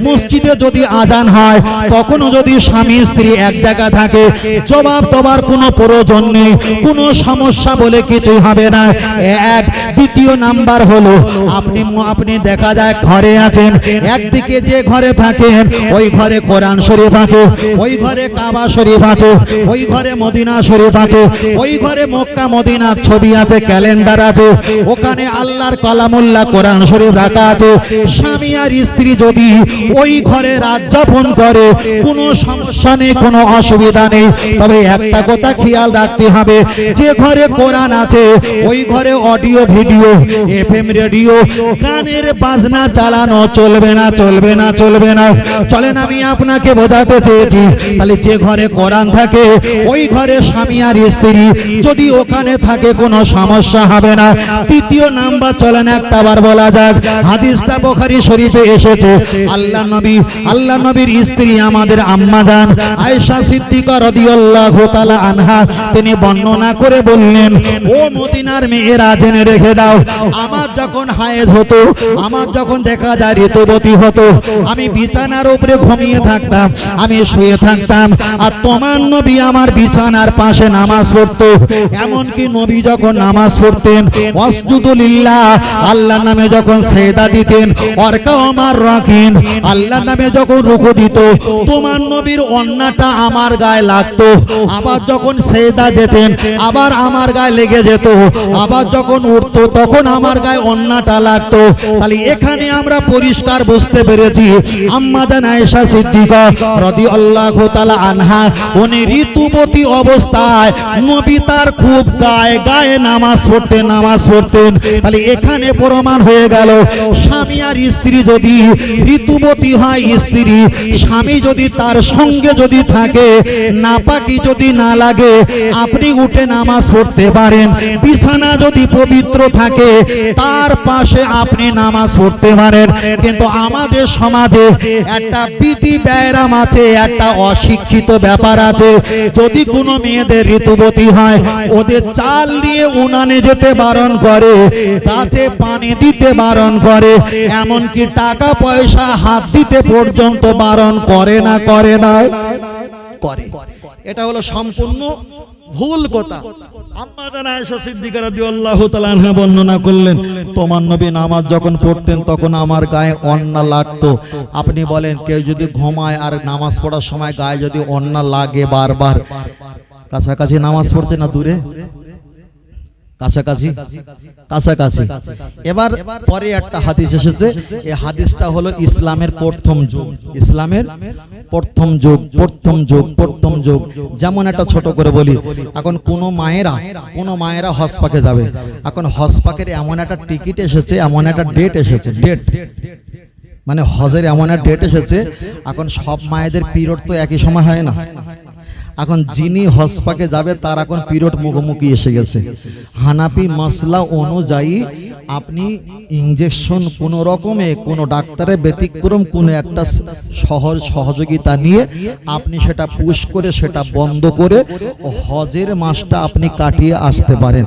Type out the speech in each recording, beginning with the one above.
মসজিদে যদি আজান হয় তখনও যদি স্বামী স্ত্রী এক জায়গা থাকে জবাব দেওয়ার কোনো প্রয়োজন নেই, কোনো সমস্যা বলে কিছুই হবে না। এক দ্বিতীয় নাম্বার হলো আপনি দেখা যায় ঘরে আছেন, একদিকে যে ঘরে থাকেন ওই ঘরে কোরআন শরীফ আছে, ওই ঘরে কাবা শরীফ আছে, ওই ঘরে মদিনা শরীফ আছে, ওই ঘরে মক্কা মদিনার ছবি আছে, ক্যালেন্ডার আছে, ওখানে আল্লাহর কালামুল্লাহ কোরআন শরীফ রাখা আছে। স্বামী আর স্ত্রী যদি ওই ঘরে রাত যাপন করে কোনো সমস্যা নেই, কোনো অসুবিধা নেই। তবে একটা কথা খেয়াল রাখতে হবে, যে ঘরে কোরআন আছে ওই ঘরে অডিও ভিডিও এফএম রেডিও গানের বাজনা চালানো চলবে না, চলবে না, চলবে না। চলেন আমি আপনাকে বোঝাতে চেয়েছি, তাহলে যে ঘরে কোরআন থাকে ওই ঘরে স্বামী আর স্ত্রী যদি ওখানে থাকে কোনো সমস্যা হবে না। তৃতীয় নাম্বার চলেন একটাবার বলা যাক, হাদিসটা বুখারী শরীফে এসেছে। আল্লাহ নবীর স্ত্রী আমাদের আম্মা জান আয়েশা সিদ্দিকা রাদিয়াল্লাহু তাআলা আনহা তিনি বর্ণনা করে বললেন, ও মদিনার মেয়েরা জেনে রেখে দাও, আমার যখন হায়েজ হতো, আমার যখন দেখা যায় ঋতুবতী হতো, আমি বিছানার উপরে ঘুমিয়ে থাকতাম, আমি শুয়ে থাকতাম, আর তোমার নবী আমার বিছানার পাশে নামাজ পড়তো। এমনকি নবী যখন নামাজ পড়তেন ওয়াসজুদু লিল্লাহ আল্লাহর নামে যখন সেজদা দিতেন, ওয়ারকাউ মার রাকিন আল্লাহর নামে যখন রুকু দিত, তোমার নবীর ওন্নাটা আমার গায়ে লাগতো। আবার যখন সেজদা যেতেন আবার আমার গায়ে লেগে যেত, আবার যখন উঠতো তখন আমার গায়ে ওন্নাটা লাগতো। তাহলে এখানে আমরা পরিষ্কার বুঝতে পেরেছি আম্মা জান আয়েশা সিদ্দিকা রাদিয়াল্লাহু তাআলা আনহা উনি ঋতুবতী অবস্থায় নবী তার খুব গায়ে গায়ে নামাজ পড়তেন। তাহলে এখানে প্রমাণ হয়ে গেল স্বামী আর স্ত্রী যদি ঋতুবতী হয়, স্ত্রী স্বামী যদি তার সঙ্গে যদি থাকে, নাপাকি যদি না লাগে, আপনি উঠে নামাজ পড়তে পারেন। বিছানা যদি পবিত্র থাকে তার পাশে আপনি নামাজ পড়তে পারেন। কিন্তু আমাদের সমাজে একটা বিধি ব্যায়াম আছে, একটা অশিক্ষিত ব্যাপার আছে। যদি কোনো মেয়েদের ঋতুবতী হয় ওদের চাল নিয়ে উনানে যেতে বারণ করে, গাছে পানি দিতে বারণ করে, এমনকি টাকা পয়সা হাত দিতে পর্যন্ত বারণ করে না, করে না, করে। এটা হলো সম্পূর্ণ ভুল কথা। আম্মা জান আয়েশা সিদ্দিকা রাদিয়াল্লাহু তাআলা আনহা বর্ণনা করলেন, তোমার নবী নামাজ যখন পড়তেন তখন আমার গায়ে ওন্না লাগতো। আপনি বলেন কেউ যদি ঘুমায় আর নামাজ পড়ার সময় গায়ে যদি ওন্না লাগে বারবার, কাছাকাছি নামাজ পড়ছে না দূরে? কাছাকাছি। এবার পরে একটা হাদিস এসেছে, এই হাদিসটা হলো ইসলামের প্রথম যুগ, ইসলামের প্রথম যুগ। যেমন একটা ছোট করে বলি, এখন কোন মায়েরা হজ পাকে যাবে, এখন হজ পাকের এমন একটা টিকিট এসেছে, এমন একটা ডেট এসেছে, মানে হজের এমন একটা ডেট এসেছে। এখন সব মায়েদের পিরিয়ড তো একই সময় হয় না। এখন যিনি হজ পাকে যাবে তার এখন পিরিয়ড মুখোমুখি এসে গেছে। হানাফি মাসলা অনুযায়ী আপনি ইনজেকশন কোনো রকমে কোনো ডাক্তারের ব্যতিক্রম কোনো একটা সহযোগিতা নিয়ে আপনি সেটা পুশ করে সেটা বন্ধ করে হজের মাসটা আপনি কাটিয়ে আসতে পারেন।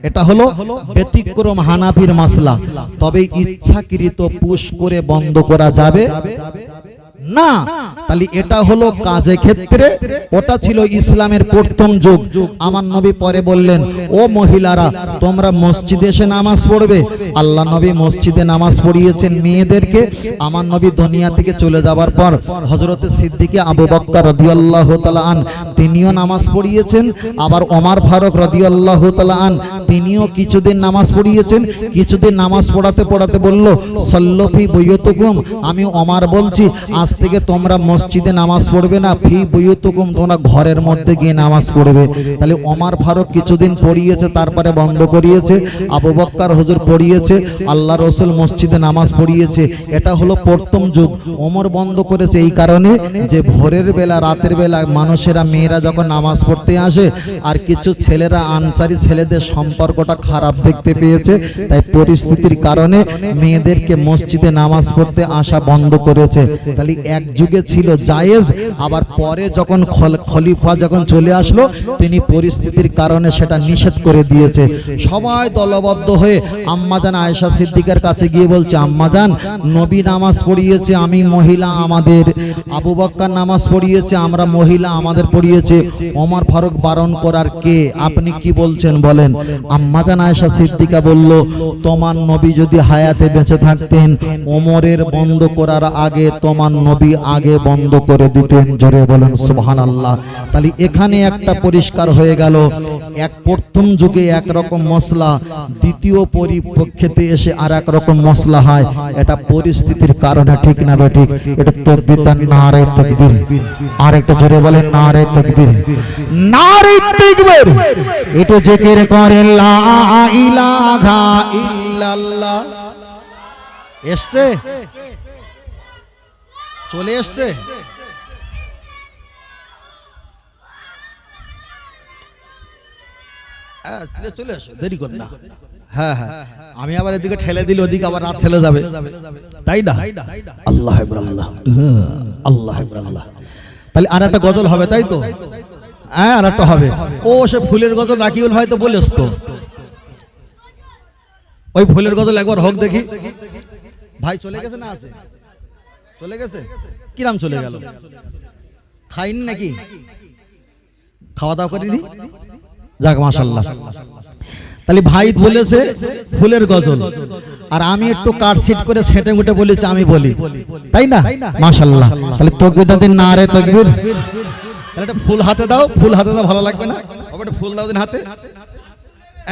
এটা হলো ব্যতিক্রম হানাফির মাসলা। তবে ইচ্ছাকৃত পুশ করে বন্ধ করা যাবে না। তাহলে এটা হলো কাজে ক্ষেত্রে, ওটা ছিল ইসলামের প্রথম যুগ। আমার নবী পরে বললেন, ও মহিলারা তোমরা মসজিদে এসে নামাজ পড়বে। আল্লাহ নবী মসজিদে নামাজ পড়িয়েছেন মেয়েদেরকে। আমার নবী দুনিয়া থেকে চলে যাবার পর হযরতে সিদ্দিকে আবু বকর রাদিয়াল্লাহু তাআলা আন তিনিও নামাজ পড়িয়েছেন। আবার ওমর ফারুক রাদিয়াল্লাহু তাআলা আন তিনিও কিছুদিন নামাজ পড়িয়েছেন। কিছুদিন নামাজ পড়াতে বলল, সাল্লু ফি বুয়ুতিকুম, আমি ওমর বলছি আজ থেকে তোমরা মসজিদে নামাজ পড়বে না, ফি বুয়ুতিকুম, তোমরা ঘরের মধ্যে গিয়ে নামাজ পড়বে। তাহলে ওমর ফারুক কিছুদিন পড়িয়েছে, তারপরে বন্ধ করিয়েছে। আবু বকর হুজুর পড়িয়েছে, আল্লাহ রাসূল মসজিদে নামাজ পড়িয়েছে। এটা হলো প্রথম যুগ। ওমর বন্ধ করেছে এই কারণে যে ভোরের বেলা রাতের বেলা মানুষেরা মেয়েরা যখন নামাজ পড়তে আসে আর কিছু ছেলেরা আনসারি ছেলেদের সম্পর্কটা খারাপ দেখতে পেয়েছে, তাই পরিস্থিতির কারণে মেয়েদেরকে মসজিদে নামাজ পড়তে আসা বন্ধ করেছে। তাহলে এক যুগে ছিল জায়েজ, আবার পরে যখন খলিফা যখন চলে আসলো তিনি পরিস্থিতির কারণে সেটা নিষেধ করে দিয়েছে। সবাই দলবদ্ধ হয়ে আম্মাজান আয়েশা সিদ্দিকার কাছে গিয়ে বলছে, আম্মাজান নবী নামাজ পড়িয়েছে, আমি মহিলা, আমাদের আবু বকর নামাজ পড়িয়েছে, আমরা মহিলা, আমাদের পড়িয়েছে, ওমর ফারুক বারণ করার কে? আপনি কি বলছেন বলেন? আম্মাজান আয়েশা সিদ্দিকা বলল, তোমার নবী যদি হায়াতে বেঁচে থাকতেন ওমরের বন্ধ করার আগে তোমার নবী আগে বন্ধ করে দিতেন। জোরে বলেন সুবহানাল্লাহ। তাহলে এখানে একটা পরিষ্কার হয়ে গেল, এক প্রথম যুগে একরকম মশলা, দ্বিতীয় পরিপ্রেক্ষিতে এসে আর এক রকম মশলা হয়, এটা পরিস্থিতির কারণে, ঠিক না বেঠিক? এটা তাকবীর, নারে তাকবীর। আর একটা জোরে বলেন নারে তাকবীর, নারে তাকবীর। এটা জিকির করে লা ইলাহা ইল্লাল্লাহ। এসছে, চলে এসছে। চলে আসো, দেরি কর না। হ্যাঁ হ্যাঁ, আমি আবার এদিকে ঠেলে দিলে ওদিকে আবার রাত ঠেলে যাবে, তাই না? আল্লাহ আকবার, আল্লাহ আল্লাহ আকবার, আল্লাহ। তাহলে আর একটা গজল হবে, তাই তো? হ্যাঁ, আর একটা হবে। ও সে ফুলের গজল রাকিউল ভাই তো বলেছ তো, ওই ফুলের গজল একবার হোক দেখি। ভাই চলে গেছে না আছে? চলে গেছে? কিরাম চলে গেল? খাইনি নাকি? খাওয়া দাওয়া করিনি? যাক মাশাআল্লাহ। তাহলে ভাই বলেছে ফুলের গজল, আর আমি একটু কাটসিট করে সেটে মুটে বলেছি, আমি বলি, তাই না? মাশাআল্লাহ। তাহলে তাকবীর দিন, নারে তাকবীর। তাহলে একটা ফুল হাতে দাও, ফুল হাতে দাও, ভালো লাগবে না? ওটা ফুল দাও দিন হাতে,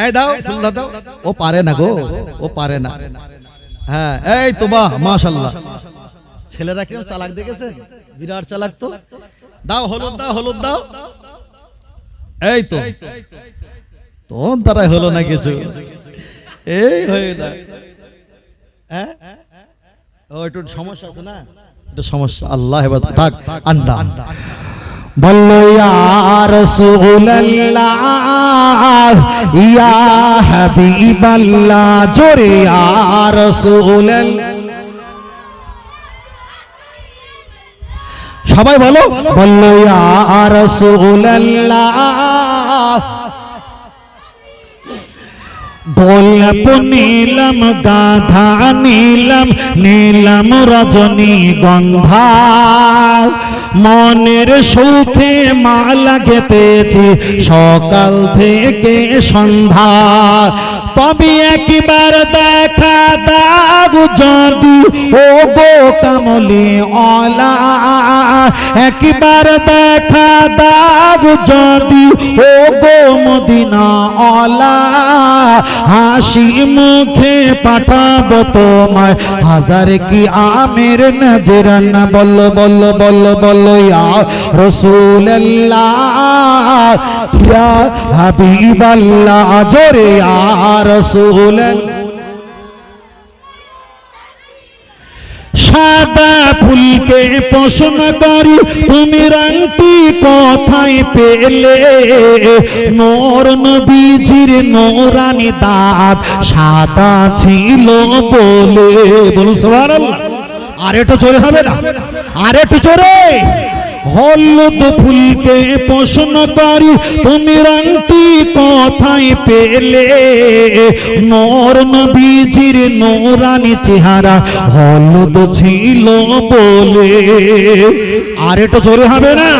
এই দাও ফুল দাও। ও পারে না গো, ও পারে না। হ্যাঁ, এই তো বাহ মাশাআল্লাহ। ছেলেরা কিরকম চালাক দেখেছেন? বিরাট চালাক তো। দাও হলুদ, দাও হলুদ দাও। এই তো তোর দ্বারাই হলো না কিছু, এই হয়ে না। হ্যাঁ, ও একটু সমস্যা আছে না, একটু সমস্যা। আল্লাহ হেফাজত থাক। আন্ডা বললো ইয়া রাসূলুল্লাহ ইয়া হাবিবাল্লাহ, জোরে ইয়া রাসূলুল্লাহ। সবাই বলো, বললো ইয়া রাসূলুল্লাহ। গোলাপ নীলম, গাধা নীলম, নীলম রজনী গন্ধা, মনের সুখে মালা গেঁথেছি সকাল থেকে সন্ধ্যা। তবে একবার দেখা দাও যদি ও গো কামলি ওয়ালা, একবার দেখা দাও যদি ও গো মদিনা ওয়ালা, হাসি মুখে পাঠাবো তোমায় হাজার কি আমের নজরানা। বলো বলো বলো বলো ইয়া রাসূলুল্লাহ ইয়া হাবিবাল্লাহ, জোরে ইয়া রাসূলুল্লাহ। সাদা ফুলকে প্রশ্ন করি তুমি রংটি কোথায় পেলে? নূর নবীজির নূরানি দাঁত সাদা ছিল বলে। বলুন সুবহানাল্লাহ। আর একটু জোরে হবে না? আর একটু জোরে। হলুদ ফুলকে প্রশ্ন করি তুমি রংটি কোথায় পেলে? নূর নবীজির নূরানি চেহারা হলুদ ছিল বলে। আর একটু জোরে হবে না?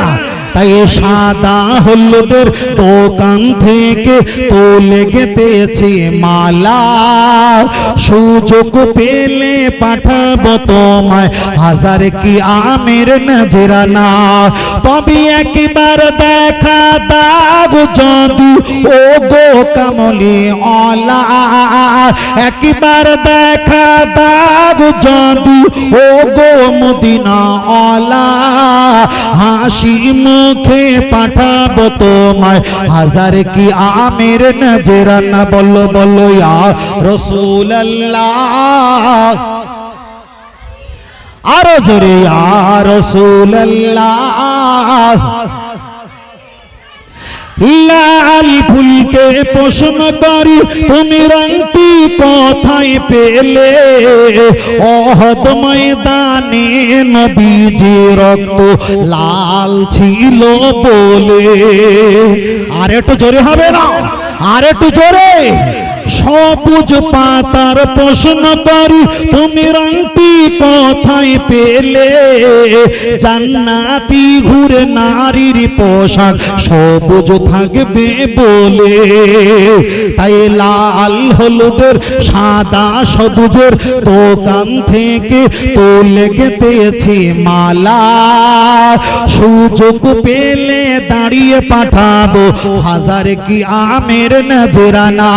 তাই সাদা হলুদের দোকান থেকে তুলে গেঁথেছি মালা, সুযোগ পেলে পাঠাবো তোমায় হাজার কি আমের নজরানা। তবে একবার দেখা দাও যদি ও গো কামলি ওয়ালা, একবার দেখা দাও যদি ও গো মদিনা ওয়ালা, হাসি মুখে পাঠাবো তোমায় হাজার কি আমের নজরানা। বলো বলো ইয়া রাসূলুল্লাহ, আরো জোরে ইয়া রাসূলুল্লাহ। লাল ফুলকে প্রশ্ন করি তুমি রংটি কোথায় পেলে ওহদ ময়দানে নবীজি রক্ত লাল ছিল বলে। আর একটু জোরে হবে না, আর একটু জোরে। সবুজ পাতার প্রশ্ন করি তুমি রংটি কোথায় পেলে জান্নাতি ঘুরে নারীর পোশাক সবুজ থাকবে বলে। তাই লাল হলুদের সাদা সবুজের দোকান থেকে তুলে গেতেছি মালা, সুযোগ পেলে দাঁড়িয়ে পাঠাবো হাজার কি আমের নজরানা।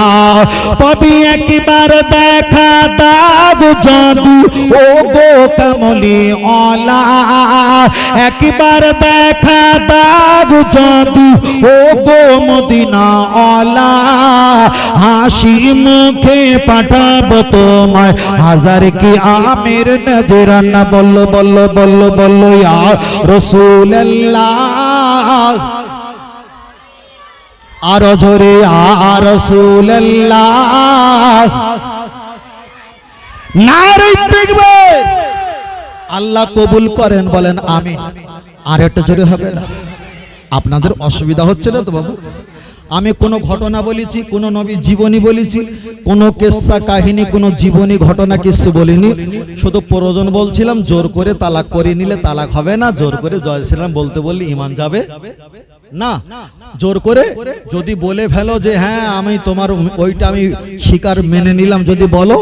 তবে একবার দেখা দাগ জাদু ও গো কমলি ওয়ালা, একবার দেখা দাগ জাদু ও গো মদিনা ওয়ালা, হাসি মুখে পাঠাবো তোমায় হাজার কি আমের নজরানা। বললো বললো বললো বললো ইয়া রাসূলুল্লাহ, আরো জোরে ইয়া রাসূলুল্লাহ। নারে তাকবীর। আল্লাহ কবুল করেন, বলেন আমিন। আর একটা জোরে হবে না? আপনাদের অসুবিধা হচ্ছে না তো বাবু? আমি কোনো ঘটনা বলেছি, কোনো নবী জীবনী বলেছি, কোনো কিস্সা কাহিনী, কোনো জীবনী ঘটনা কিছু বলিনি। শুধু প্রয়োজন বলছিলাম জোর করে তালাক করে নিলে তালাক হবে না, জোর করে জয় শ্রীরাম বলতে বললে ঈমান যাবে না। জোর করে যদি বলে ফেলো যে হ্যাঁ আমি তোমার ওইটা আমি স্বীকার মেনে নিলাম, যদি বলো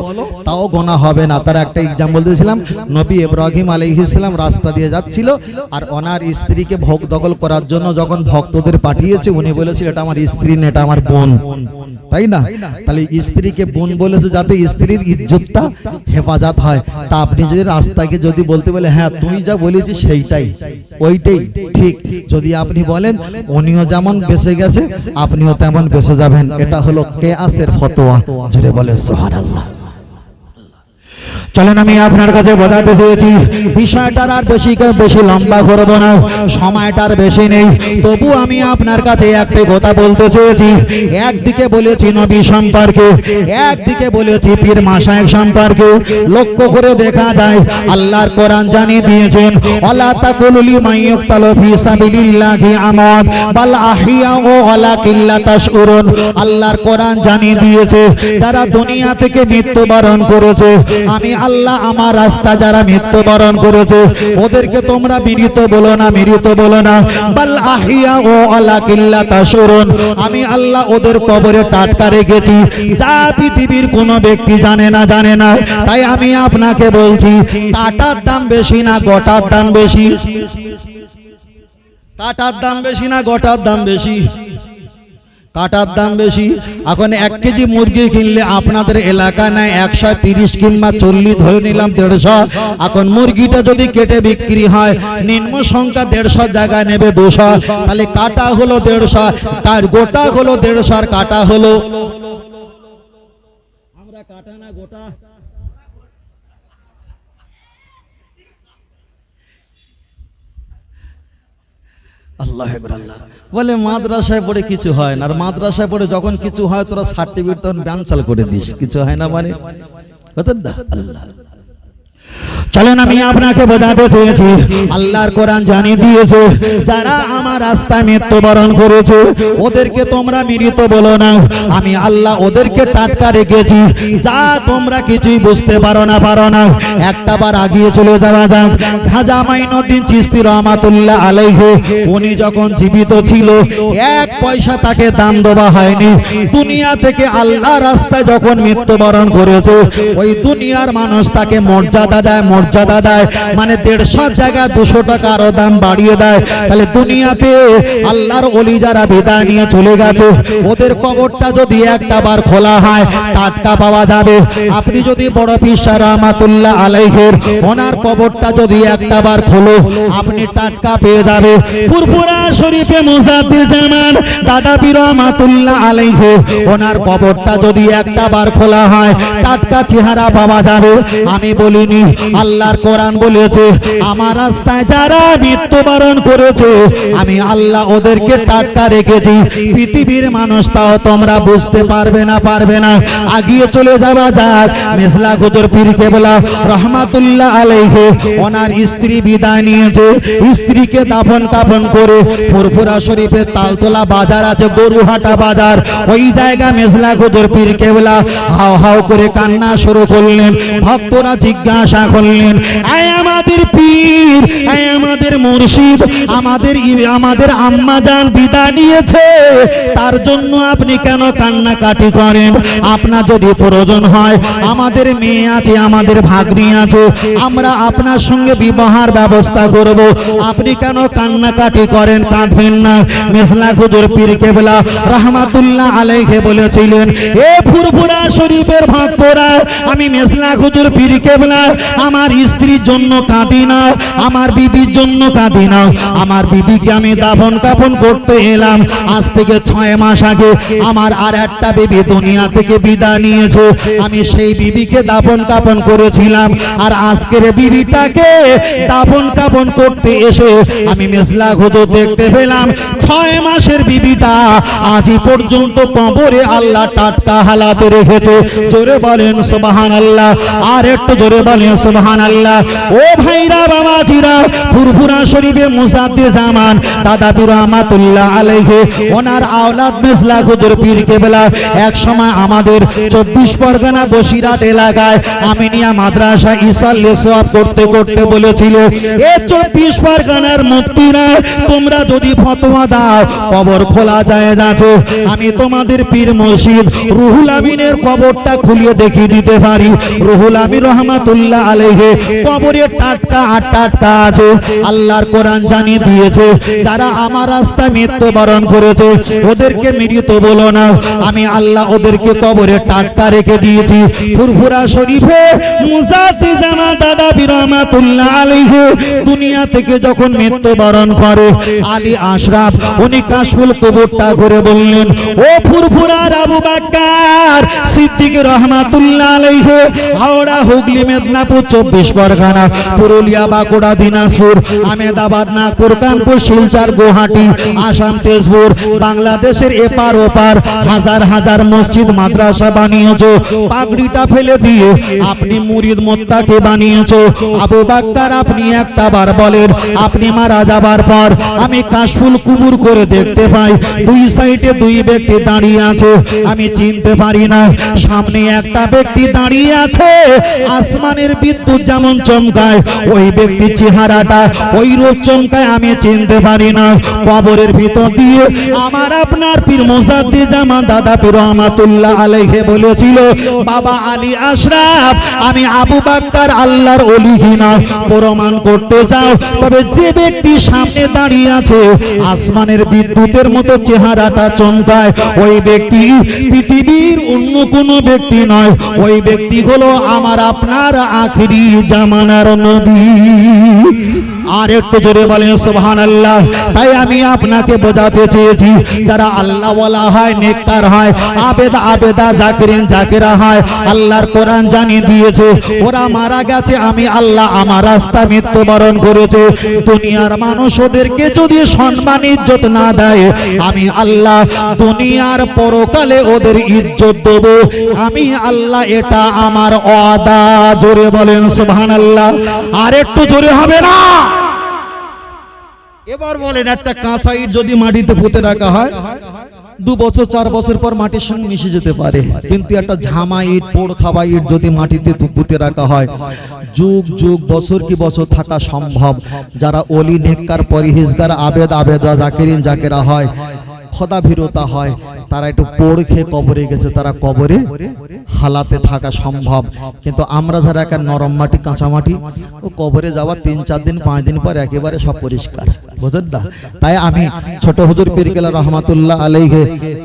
তাও গোনা হবে না। তার একটা এক্সাম্পল দিয়েছিলাম, নবী ইব্রাহিম আলাইহিস সালাম রাস্তা দিয়ে যাচ্ছিল আর ওনার স্ত্রীকে ভোগ দখল করার জন্য যখন ভক্তদের পাঠিয়েছে উনি বলেছিল এটা আমার স্ত্রী না, এটা আমার বোন, তাই না? তাহলে স্ত্রীকে বোন বলেছে যাতে স্ত্রীর ইজ্জতটা হেফাজত হয়। তা আপনি যদি রাস্তাকে যদি বলতে বলে হ্যাঁ তুই যা বলেছিস সেইটাই ওইটাই ঠিক, যদি আপনি বলেন উনিও যেমন বেঁচে গেছে আপনিও তেমন বেঁচে যাবেন, এটা হলো কিয়াসের ফতোয়া। জোরে বলে সুবহানাল্লাহ। চলেন আমি আপনার কাছে বোঝাতে চেয়েছি, বিষয়টার আর বেশি লম্বা করব না, সময়টার বেশি নেই। তবু আমি আপনার কাছে একটি কথা বলতে চেয়েছি। একদিকে বলেছি নবী সম্পর্কে, একদিকে বলেছি পীর মাশায়েখ সম্পর্কে। লক্ষ্য করে দেখা যায় আল্লাহর কোরআন জানিয়ে দিয়েছেন ওয়ালা তাকুলু লিমান ইউকতালু ফি সাবিলিল্লাহি আমওয়াত বাল আহইয়াউ ওয়ালাকিন লা তাশউরুন। আল্লাহর কোরআন জানিয়ে দিয়েছে যারা দুনিয়া থেকে মৃত্যুবরণ করেছে, আমি আল্লাহ আমার রাস্তা যারা মৃত্যুবরণ করেছে ওদেরকে তোমরা মৃত বলো না, মৃত বলো না, বাল আহইয়া ওয়ালাকিন লা তাশউরুন। আমি আল্লাহ ওদের কবরে টাটকা রেখেছি, যা পৃথিবীর কোনো ব্যক্তি জানে না, জানে না। তাই আমি আপনাকে বলছি কাটার দাম বেশি না গোটার দাম বেশি? কাটার দাম বেশি না গোটার দাম বেশি? কাটার দাম বেশি। এখন 1 কেজি মুরগি কিনলে আপনাদের এলাকা নেয় 130 কিংবা 40, ধরে নিলাম 150। এখন মুরগিটা যদি কেটে বিক্রি হয় নিম্ন সংখ্যা 150 জায়গায় নেবে 200, তাহলে কাটা হলো 150, গোটা হলো 150 আর কাটা হলো, আমরা কাটা না গোটা। আল্লাহ আল্লাহ বলে মাদ্রাসায় পড়ে কিছু হয় না, আর মাদ্রাসায় পড়ে যখন কিছু হয় তোরা সার্টিফিকেট তখন ক্যান্সেল করে দিস, কিছু হয় না মানে আল্লাহ। চলেন আমি আপনাকে বোঝাতে চেয়েছি আল্লাহর কোরআন জানিয়ে দিয়েছে যারা আমার রাস্তায় মৃত্যুবরণ করেছে ওদেরকে তোমরা মৃত বলো না, আমি আল্লাহ ওদেরকে টাটকা রেখেছি, যা তোমরা কিছুই বুঝতে পারো না। একটা বার আগিয়ে চলে যাওয়া যাক। খাজা মাইনুদ্দিন চিশতি রহমাতুল্লাহ আলাইহি, উনি যখন জীবিত ছিল 1 পয়সা তাকে দাম দেওয়া হয়নি। দুনিয়া থেকে আল্লাহ রাস্তায় যখন মৃত্যুবরণ করেছে ওই দুনিয়ার মানুষ তাকে মর্যাদা দেয়, মানে 150 জায়গায় 200 টাকা আরো দাম বাড়িয়ে দেয়। তাহলে দুনিয়াতে আল্লাহর ওলি যারা বিদায় নিয়ে চলে গেছে ওদের কবরটা যদি একটা বার খোলা হয় টাটকা পাওয়া যাবে। আপনি যদি বড় পীর শাহ রহমাতুল্লাহ আলাইহির ওনার কবরটা যদি একটা বার খোলো আপনি টাটকা পেয়ে যাবে। ফুরফুরা শরীফে মুজাদ্দিদ জামান দাদা পীর রহমাতুল্লাহ আলাইহি ওনার কবরটা যদি একটা বার খোলা হয় টাটকা চেহারা পাওয়া যাবে। আমি বলিনি আল্লাহ আল্লাহর কোরআন বলেছে আমার রাস্তায় যারা মৃত্যুবরণ করেছে আমি আল্লাহ ওদেরকে টাটকা রেখেছি। পৃথিবীর মানুষ তাও তোমরা বুঝতে পারবে না আগিয়ে চলে যাওয়া যাক। মেজলা হুজুর পীর কেবলা রহমাতুল্লাহ আলাইহি ওনার স্ত্রী বিদায় নিয়েছে, স্ত্রীকে দাফন কাফন করে ফুরফুরা শরীফে তালতলা বাজার আছে, গরুহাটা বাজার, ওই জায়গা মেজলা হুজুর পীর কেবলা হাও হাও করে কান্না শুরু করলেন। ভক্তরা জিজ্ঞাসা করলেন, আয় আমাদের পীর, আয় আমাদের মুর্শিদ, আমাদের আম্মা জান বিদায় নিয়েছে, তার জন্য আপনি কেন কান্নাকাটি করেন? আপনার যদি প্রয়োজন হয় আমাদের মেয়ে আছে, আমাদের ভাগ্নি আছে, আমরা আপনার সঙ্গে বিবাহের ব্যবস্থা করব, আপনি কেন কান্নাকাটি করেন? কাঁদবেন না। মেজলা হুজুর পীর কেবলা রহমাতুল্লাহ আলাইহি বলেছিলেন, এ ফুরফুরা শরীফের ভক্তরা, আমি মেজলা হুজুর পীর কেবলা আমার স্ত্রীর জন্য কাঁদি না, আমার বিবির জন্য কাঁদি না। আমার বিবিকে আমি দাফন কাফন করতে এলাম, আজ থেকে 6 মাস আগে আমার আর একটা বিবি দুনিয়া থেকে বিদায় নিয়েছে, আমি সেই বিবিকে দাফন কাফন করেছিলাম, আর আজকের বিবিটাকে দাফন কাফন করতে এসে আমি মেজলা হুজুর দেখতে পেলাম 6 মাসের বিবিটা আজই পর্যন্ত কবরে আল্লাহ টাটকা হালাতে রেখেছে। জোরে বলেন সুবহানাল্লাহ, আর একটু জোরে বলেন সুবহানাল্লাহ। ও ভাইরা বাবাজিরা, ফুরফুরা শরীফে মুসাদ্দিদ জামান দাদা পীর রহমাতুল্লাহ আলাইহি ওনার আওলাদ মেজলা হুজুর পীর কেবলা এক সময় আমাদের 24 পরগনা বসিরহাট এলাকায় আমিনিয়া মাদ্রাসা ইসাল্লে সওয়াব করতে করতে বলেছিল, এ 24 পরগনার মুফতিরা তোমরা যদি ফতোয়া দাও কবর খোলা যায় আছে, আমি তোমাদের পীর মুর্শিদ রুহুল আমিনের কবরটা খুলিয়ে দেখিয়ে দিতে পারি। রুহুল আমিন রহমাতুল্লাহ আলাইহি কবরে টাটকা আছে। আল্লাহর কোরআন জানিয়ে দিয়েছে যারা আমার রাস্তায় মৃত্যুবরণ করেছে ওদেরকে মৃত বলো না, আমি আল্লাহ ওদেরকে কবরে টাটকা রেখে দিয়েছি। ফুরফুরা শরীফে মুজাদ্দিদ জামান দাদা পীর রহমাতুল্লাহ আলাইহি দুনিয়া থেকে যখন মৃত্যুবরণ করে আলী আশরাফ উনি কাশফুল কবরটা করে বললেন, ও ফুরফুরার আবু বকর সিদ্দিক রহমাতুল্লাহ আলাইহি হাওড়া হুগলি মেদিনীপুর 24 পরগনা পুরুলিয়া বাঁকুড়া দিনাজপুর আহমেদাবাদ নাগপুর কানপুর শিলচর গুয়াহাটি আসাম তেজপুর বাংলাদেশের এপার ওপার হাজার হাজার মসজিদ মাদ্রাসা বানিয়েছো, পাগড়িটা ফেলে দিয়ে আপনি মুরিদ মোত্তাকে বানিয়েছো। আবু বকর আপনি একটা বার বলেন, আপনি মারা যাবার পর আমি কাশফুল কুবুর করে দেখতে পাই দুই সাইডে দুই ব্যক্তি দাঁড়িয়ে আছে, আমি চিনতে পারি না। সামনে একটা ব্যক্তি দাঁড়িয়ে আছে, আসমানের বিদ্যুৎ যেমন চমকায় ওই ব্যক্তির চেহারাটা ওই রূপ চমকায়, আমি চিনতে পারি না। কবরের ভিতর দিয়ে আমার আপনার পীর মুজাদ্দিদ জামান দাদা পীর রহমাতুল্লাহ আলাইহি বলেছিল, বাবা আলী আশরাফ আমি আবু বকর আল্লাহর ওলি কিনা প্রমাণ করতে যাও, তবে যে ব্যক্তি সামনে দাঁড়িয়ে আছে আসমানের বিদ্যুতের মতো চেহারাটা চমকায় ওই ব্যক্তি পৃথিবীর অন্য কোনো ব্যক্তি নয়, ওই ব্যক্তি হলো আমার আপনার আখিরি জামানার নবী। আর একটু জোরে বলেন সুবহানাল্লাহ। তাই আমি আপনাকে বোঝাতে চেয়েছি যারা আল্লাহ ওয়ালা হয়, নেককার হয়, আবেদা জাকিরিন জাকিরা হয়, আল্লাহর কোরআন জানিয়ে দিয়েছে ওরা মারা গেছে, আমি আল্লাহ আমার রাস্তা মৃত্যুবরণ করেছে। দুনিয়ার মানুষ ওদেরকে যদি সম্মান ইজ্জত না দেয় আমি আল্লাহ দুনিয়ার পরকালে ওদের ইজ্জত দেব, আমি আল্লাহ, এটা আমার ওয়াদা। জোরে বলেন সুবহানাল্লাহ। আর একটু জোরে হবে না? এবার বলেন, একটা কাঁচা ইট যদি মাটিতে পুঁতে রাখা হয় 2 বছর 4 বছর পর মাটির সঙ্গে মিশে যেতে পারে, কিন্তু একটা ঝামা ইট পোড় খাওয়া ইট যদি মাটিতে পুঁতে রাখা হয় যুগ যুগ বছর কি বছর থাকা সম্ভব। যারা ওলি নেককার পরহেজগার আবেদা জাকিরিন জাকিরা হয়, খোদা ভীরতা হয়, তারা একটু পোড় খেয়ে কবরে গেছে, তারা কবরে হালাতে থাকা সম্ভব। কিন্তু আমরা যারা একটা নরম মাটি কাঁচা মাটি, ও কবরে যাওয়া 3-4 দিন 5 দিন পর একেবারে সব পরিষ্কার। বুঝলেন না? তাই আমি ছোট হুজুর পীর কেবলা রহমাতুল্লাহ আলাইহি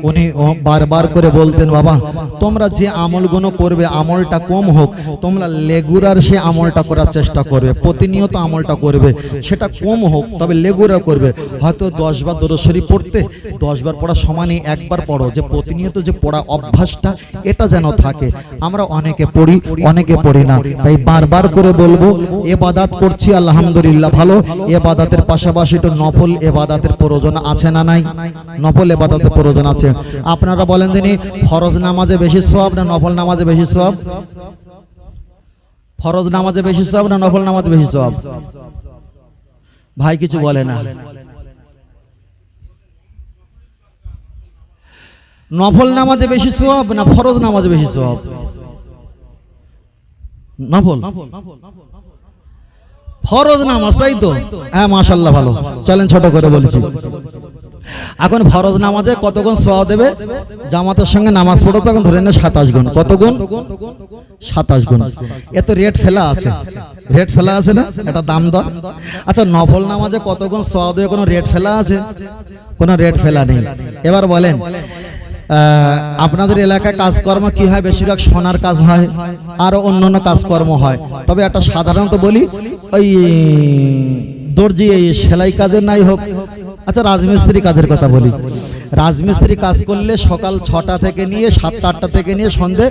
উনি বারবার করে বলতেন, বাবা তোমরা যে আমলগুলো করবে আমলটা কম হোক, তোমরা লেগুরার সে আমলটা করার চেষ্টা করবে, প্রতিনিয়ত আমলটা করবে, সেটা কম হোক তবে লেগুরার করবে। হয়তো 10 বার দরুদ শরীফ পড়তে 10 বার পড়া সমানই একবার পড়ো, যে প্রতিনিয়ত যে পড়া অভ্যাসটা এটা যেন থাকে। আমরা অনেকে পড়ি অনেকে পড়ি না, তাই বারবার করে বলবো ইবাদত করছি আলহামদুলিল্লাহ ভালো, ইবাদতের পাশাপাশি একটু নফল ইবাদতের প্রয়োজন আছে না নাই? নফল ইবাদতের প্রয়োজন আছে। আপনারা বলেন দিনই ফরজ নামাজে বেশি সওয়াব না নফল নামাজে বেশি সওয়াব? ফরজ নামাজে বেশি সওয়াব না নফল নামাজে বেশি সওয়াব? ভাই কিছু বলে না। নফল নামাজে বেশি সওয়াব না ফরজ নামাজে বেশি সওয়াব? নফল ফরজ নামাজ, তাই তো? হ্যাঁ মাশাআল্লাহ ভালো। চলেন ছোট করে বলছি। এখন ফরজ নামাজে কত গুণ সওয়াব দেবে? জামাতের সঙ্গে নামাজ পড়ো তখন ধরে নেন 27 গুণ। কত গুণ? 27 গুণ। এত রেট ফেলা আছে, রেট ফেলা আছে না? এটা দাম দর। আচ্ছা নফল নামাজে কত গুণ সওয়াব দেবে? কোনো রেট ফেলা আছে? কোনো রেট ফেলা নেই। এবার বলেন আপনাদের এলাকায় কাজকর্ম কি হয়? বেশিরভাগ সোনার কাজ হয়, আরো অন্যান্য কাজকর্ম হয়। তবে একটা সাধারণত বলি, ওই দর্জি এই সেলাই কাজের নাই হোক, আচ্ছা রাজমিস্ত্রি কাজের কথা বলি। রাজমিস্ত্রি কাজ করলে সকাল 6টা থেকে নিয়ে 7টা 8টা থেকে নিয়ে সন্ধে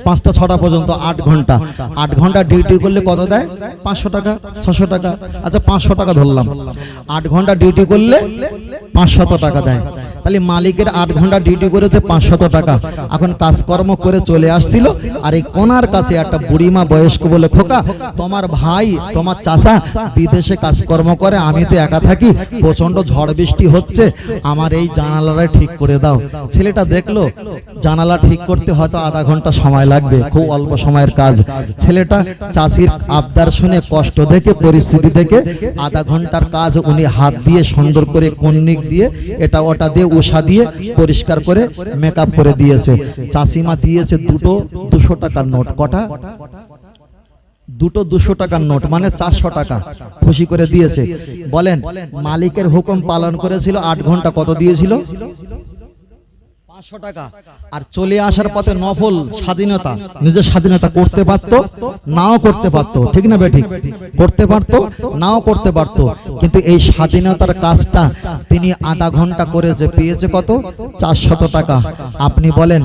5টা 6টা পর্যন্ত 8 ঘন্টা। 8 ঘন্টা ডিউটি করলে কত দেয়? 500 টাকা 600 টাকা। আচ্ছা 500 টাকা ধরলাম। 8 ঘন্টা ডিউটি করলে 500 টাকা দেয়। তাহলে মালিকের 8 ঘন্টা ডিউটি করেছে 500 টাকা। এখন কাজকর্ম করে চলে আসছিল, আর এই কোনার কাছে একটা বুড়িমা বয়স্ক বলে, খোকা তোমার ভাই তোমার চাচা বিদেশে কাজকর্ম করে, আমি তো একা থাকি, প্রচন্ড ঝড় বৃষ্টি হচ্ছে, আমার এই জানালাটা ঠিক করে দাও। ছেলেটা দেখলো জানালা ঠিক করতে হয়তো আধা ঘন্টা সময় লাগবে, খুব অল্প সময়ের কাজ। ছেলেটা চাষির আবদার শুনে, কষ্ট দেখে, পরিস্থিতি দেখে আধা ঘন্টার কাজ উনি হাত দিয়ে সুন্দর করে কন্নিক দিয়ে এটা ওটা দিয়ে উষা দিয়ে পরিষ্কার করে মেকআপ করে দিয়েছে। চাষিমা দিয়েছে দুটো 200 টাকার নোট। কটা? দুটো 200 টাকার নোট, মানে 400 টাকা খুশি করে দিয়েছে। বলেন মালিকের হুকুম পালন করেছিল 8 ঘন্টা, কত দিয়েছিল? 500 টাকা। আর চলে আসার পথে নফল স্বাধীনতা, নিজের স্বাধীনতা করতে পারতো নাও করতে পারতো, ঠিক না বেঠিক? করতে পারতো নাও করতে পারতো, কিন্তু এই স্বাধীনতার কাজটা তিনি আধা ঘন্টা করেছে, পেয়েছে কত? 400 টাকা। আপনি বলেন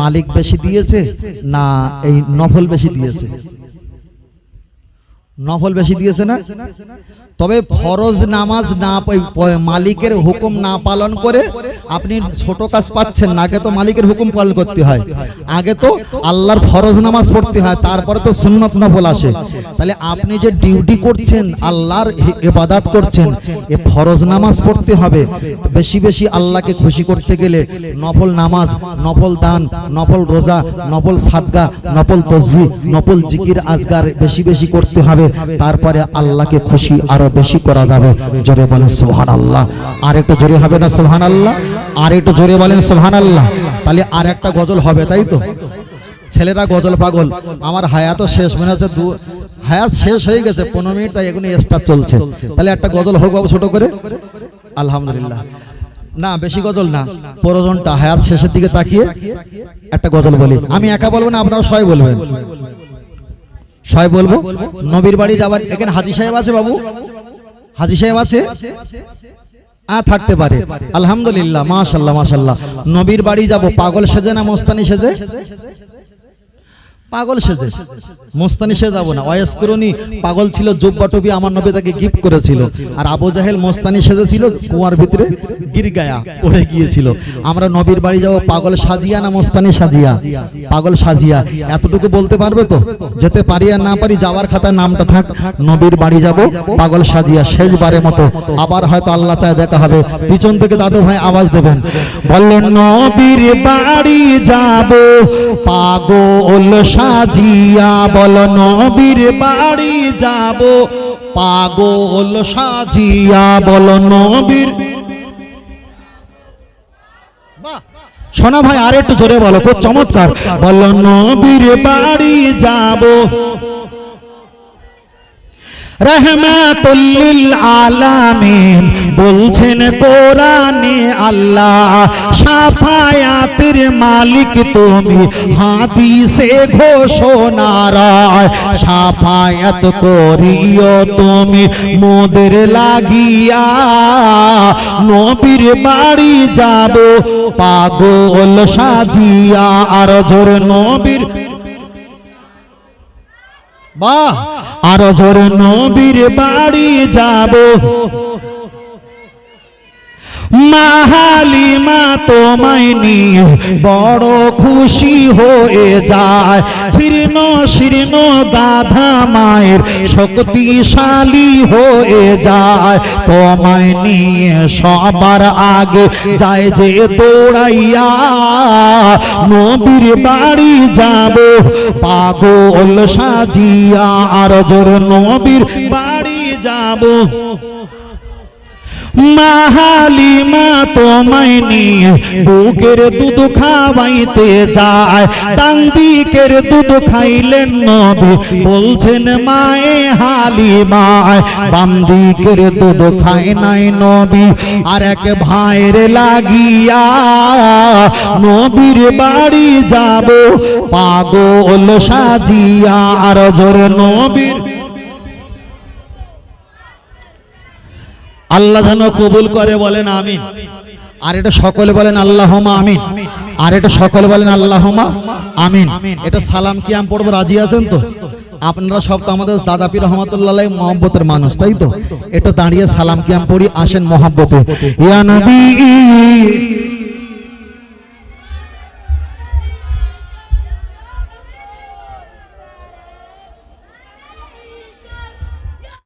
মালিক বেশি দিয়েছে না এই নফল বেশি দিয়েছে? নফল বেশি দিয়েছে না? তবে ফরজ নামাজ না মালিকের হুকুম না পালন করে আপনি ছোট কাজ পাচ্ছেন না। আগে তো মালিকের হুকুম পালন করতে হয়, আগে তো আল্লাহর ফরজ নামাজ পড়তে হয়, তারপরে তো সুন্নত নফল আসে। তাহলে আপনি যে ডিউটি করছেন, আল্লাহর ইবাদত করছেন, এ ফরজ নামাজ পড়তে হবে। বেশি বেশি আল্লাহকে খুশি করতে গেলে নফল নামাজ, নফল দান, নফল রোজা, নফল সাদকা, নফল তসবিহ, নফল জিকির আজগার বেশি বেশি করতে হবে। তারপরে আল্লাহকে খুশি আরো বেশি করা যাবে। জোরে বলেন সুবহানাল্লাহ। আর একটু জোরে হবে না সুবহানাল্লাহ? আর একটু জোরে বলেন সুবহানাল্লাহ। তাহলে আর একটা গজল হবে, তাই তো? ছেলেরা গজল পাগল। আমার হায়াতও শেষ, মনে হচ্ছে হায়াত শেষ হয়ে গেছে 15 মিনিট, তাই এখন স্টার্ট চলছে। তাহলে একটা গজল হোক বাবু ছোট করে। আলহামদুলিল্লাহ। না বেশি গজল না, প্রয়োজনটা হায়াত শেষের দিকে তাকিয়ে একটা গজল বলি। আমি একা বলবো না, আপনারা সবাই বলবেন। সবাই বলবো। নবীর বাড়ি যাবার, এখানে হাজী সাহেব আছে বাবু? হাজী সাহেব আছে? থাকতে পারে। আলহামদুলিল্লাহ, মাশাআল্লাহ মাশাআল্লাহ। নবীর বাড়ি যাব, পাগল সেজে না মস্তানি সেজে? পাগল সেজে, মস্তানি সেজে যাবো না। ওয়াইস করুনি পাগল ছিল, জুব্বা টুপি আমার নবী তাকে গিফট করেছিল। আর আবু জাহেল মস্তানি সেজেছিল, কুয়ার ভিতরে গিরগায়া পড়ে গিয়েছিল। আমরা নবীর বাড়ি যাব, পাগল সাজিয়া না মস্তানি সাজিয়া? পাগল সাজিয়া। এতটুকু বলতে পারবে তো? যেতে পারি আর না পারি, যাওয়ার খাতায় নামটা থাক, নবীর বাড়ি যাব পাগল সাজিয়া। শেষবারের মতো, আবার হয়তো আল্লাহ চায় দেখা হবে। পিছন থেকে দাদু ভাই আওয়াজ দেবেন, বললেন নবীর বাড়ি যাব পাগল সাজিয়া। বল নবীর বাড়ি যাব পাগল সাজিয়া। বল নবীর। শোনা ভাই আর একটু জোরে বলো, খুব চমৎকার। বল নবীর বাড়ি যাব রহমাতুল লিল আলামিন বলছেন কোরআনে আল্লাহ শাফায়াতের মালিক তুমি হাদিসে ঘোষণা রায় শাফায়াত করিও তুমি মোদের লাগিয়া নবীর বাড়ি যাব পাগল সাজিয়া আর জোর নবীর বাহ আর জোর নবীর বাড়ি যাব মা হালিমা তোমায় নিয়ে বড় খুশি হয়ে যায় শীর্ণ শীর্ণ গাধা মায়ের শক্তিশালী হয়ে যায় তোমায় নিয়ে সবার আগে যায় যে দৌড়াইয়া নবীর বাড়ি যাব পাগল সাজিয়া আর জোর নবীর বাড়ি যাব মা হালিমা তোমায় নিয়ে বুকের দুধ খাওয়াইতে যায় ডান দিকের দুধ খাইলেন নবী বলছেন মায়ে হালিমায় বাম দিকের দুধ খায় নাই নবী আর এক ভাইয়ের লাগিয়া নবীর বাড়ি যাব পাগল সাজিয়া আর জোর নবীর আল্লাহ যেন কবুল করে বলেন আমিন আর এটা সকলে বলেন আল্লাহুম্মা আমিন আর এটা সকলে বলেন আল্লাহুম্মা আমিন এটা সালাম কিয়াম পড়ব রাজি আছেন তো আপনারা সব তো আমাদের দাদা পীর রহমাতুল্লাহ আলাইহি মহব্বতের মানুষ তাই তো একটু দাঁড়িয়ে সালাম কিয়াম পড়ি আসেন মহব্বতে ইয়া নবী